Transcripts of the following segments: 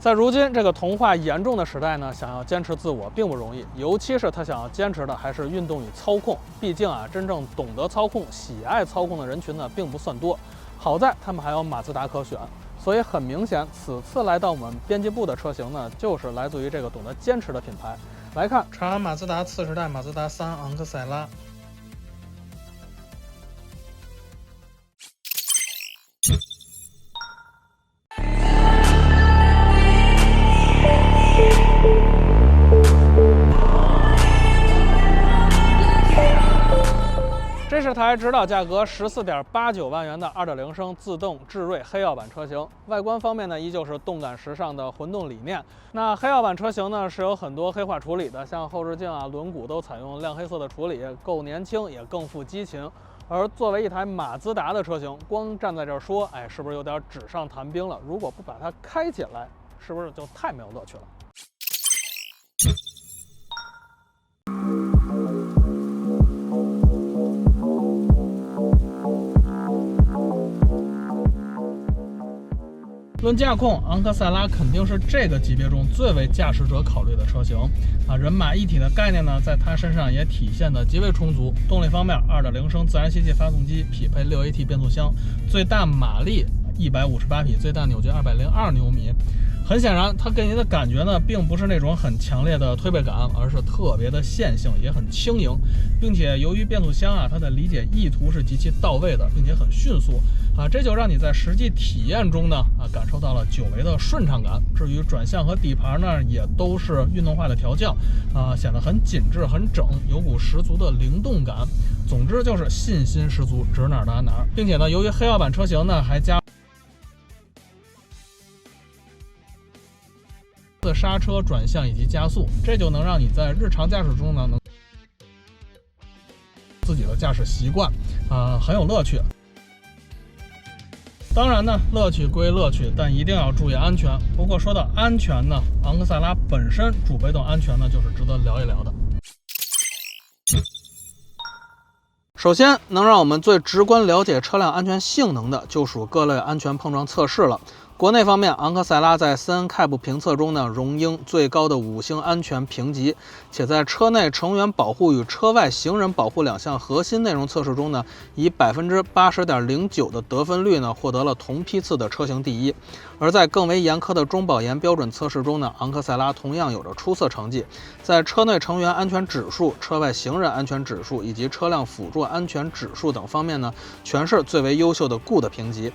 在如今这个同化严重的时代呢，想要坚持自我并不容易，尤其是他想要坚持的还是运动与操控。毕竟啊，真正懂得操控、喜爱操控的人群呢，并不算多。好在他们还有马自达可选，所以很明显，此次来到我们编辑部的车型呢，就是来自于这个懂得坚持的品牌。来看长安马自达次时代马自达3昂克赛拉。这是台指导价格14.89万元的2.0升自动致锐黑曜版车型。外观方面呢，依旧是动感时尚的混动理念。那黑曜版车型呢，是有很多黑化处理的，像后视镜啊、轮毂都采用亮黑色的处理，够年轻也更富激情。而作为一台马自达的车型，光站在这儿说，是不是有点纸上谈兵了？如果不把它开起来，是不是就太没有乐趣了？论驾控，昂克赛拉肯定是这个级别中最为驾驶者考虑的车型啊。人马一体的概念呢，在它身上也体现得极为充足。动力方面，2.0升自然吸气发动机匹配6AT 变速箱，最大马力158匹，最大扭矩202牛米。很显然，它给您的感觉呢，并不是那种很强烈的推背感，而是特别的线性，也很轻盈，并且由于变速箱啊，它的理解意图是极其到位的，并且很迅速啊，这就让你在实际体验中呢感受到了久违的顺畅感。至于转向和底盘呢，也都是运动化的调教啊，显得很紧致、很整，有股十足的灵动感。总之就是信心十足，指哪儿打哪儿。并且呢，由于黑曜版车型呢，还加的刹车、转向以及加速，这就能让你在日常驾驶中呢，能自己的驾驶习惯很有乐趣。当然呢，乐趣归乐趣，但一定要注意安全。不过说到安全呢，昂克赛拉本身主被动安全呢，就是值得聊一聊的。首先，能让我们最直观了解车辆安全性能的，就属各类安全碰撞测试了。国内方面，昂克赛拉在CNCAP 评测中呢，荣膺最高的5星安全评级，且在车内成员保护与车外行人保护2项核心内容测试中呢，以80.09%的得分率呢，获得了同批次的车型第一。而在更为严苛的中保研标准测试中呢，昂克赛拉同样有着出色成绩，在车内成员安全指数、车外行人安全指数以及车辆辅助安全指数等方面呢，全是最为优秀的 Good 评级。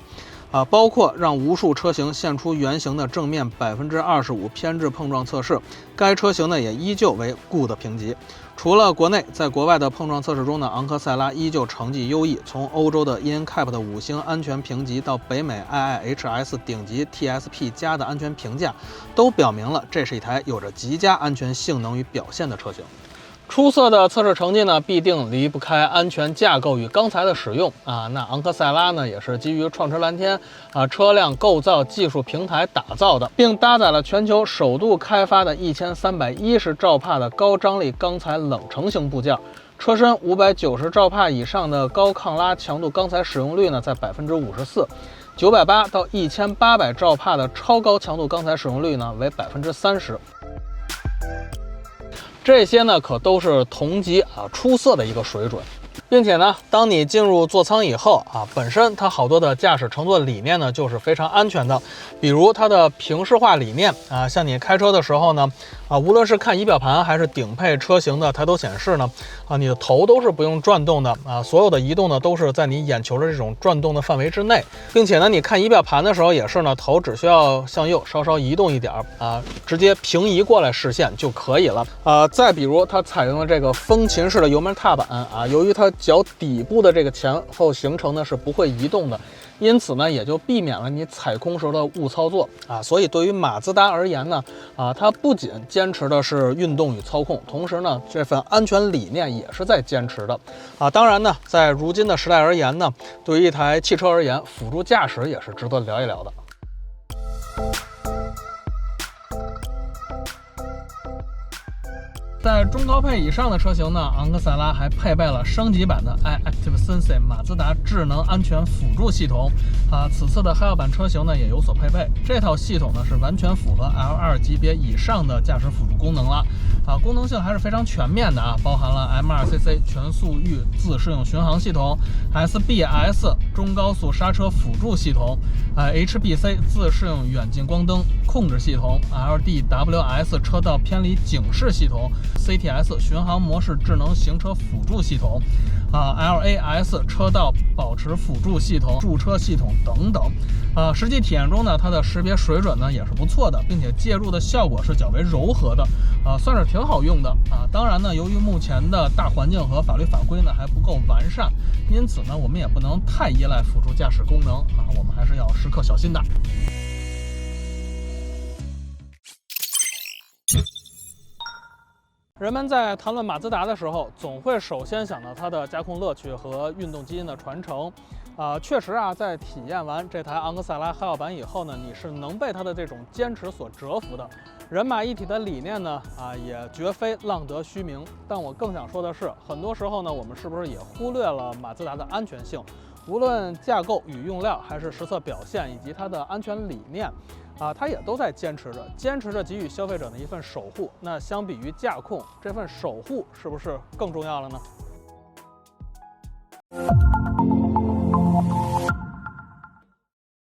包括让无数车型现出原型的正面25%偏置碰撞测试，该车型呢也依旧为 Good 评级。除了国内，在国外的碰撞测试中呢，昂克赛拉依旧成绩优异。从欧洲的 INCAP 的5星安全评级到北美 IIHS 顶级 TSP 加的安全评价，都表明了这是一台有着极佳安全性能与表现的车型。出色的测试成绩呢，必定离不开安全架构与钢材的使用那昂克赛拉呢，也是基于创驰蓝天车辆构造技术平台打造的，并搭载了全球首度开发的1310兆帕的高张力钢材冷成型部件。车身590兆帕以上的高抗拉强度钢材使用率呢，在54%，980到1800兆帕的超高强度钢材使用率呢，为30%。这些呢，可都是同级出色的一个水准。并且呢，当你进入座舱以后本身它好多的驾驶乘坐理念呢，就是非常安全的。比如它的平视化理念像你开车的时候呢无论是看仪表盘还是顶配车型的抬头显示呢你的头都是不用转动的所有的移动呢都是在你眼球的这种转动的范围之内，并且呢，你看仪表盘的时候也是呢，头只需要向右稍稍移动一点直接平移过来视线就可以了再比如它采用了这个风琴式的油门踏板由于它脚底部的这个前后行程呢是不会移动的，因此呢也就避免了你踩空时的误操作所以对于马自达而言呢它不仅坚持的是运动与操控，同时呢这份安全理念也是在坚持的当然呢，在如今的时代而言呢，对于一台汽车而言，辅助驾驶也是值得聊一聊的。在中高配以上的车型呢，昂克赛拉还配备了升级版的 iActive Sensing 马自达智能安全辅助系统此次的海豹版车型呢也有所配备。这套系统呢是完全符合 L2 级别以上的驾驶辅助功能了功能性还是非常全面的包含了 M2CC 全速域自适应巡航系统、SBS 中高速刹车辅助系统、HBC 自适应远近光灯控制系统、LDWS 车道偏离警示系统、CTS 巡航模式智能行车辅助系统LAS 车道保持辅助系统、驻车系统等等实际体验中呢，它的识别水准呢也是不错的，并且介入的效果是较为柔和的算是挺好用的当然呢，由于目前的大环境和法律法规呢还不够完善，因此呢，我们也不能太依赖辅助驾驶功能我们还是要时刻小心的。人们在谈论马自达的时候，总会首先想到它的驾控乐趣和运动基因的传承。确实在体验完这台昂克赛拉海豹版以后呢，你是能被它的这种坚持所折服的。人马一体的理念呢，也绝非浪得虚名。但我更想说的是，很多时候呢，我们是不是也忽略了马自达的安全性？无论架构与用料，还是实测表现，以及它的安全理念。它也都在坚持着给予消费者的一份守护。那相比于驾控，这份守护是不是更重要了呢？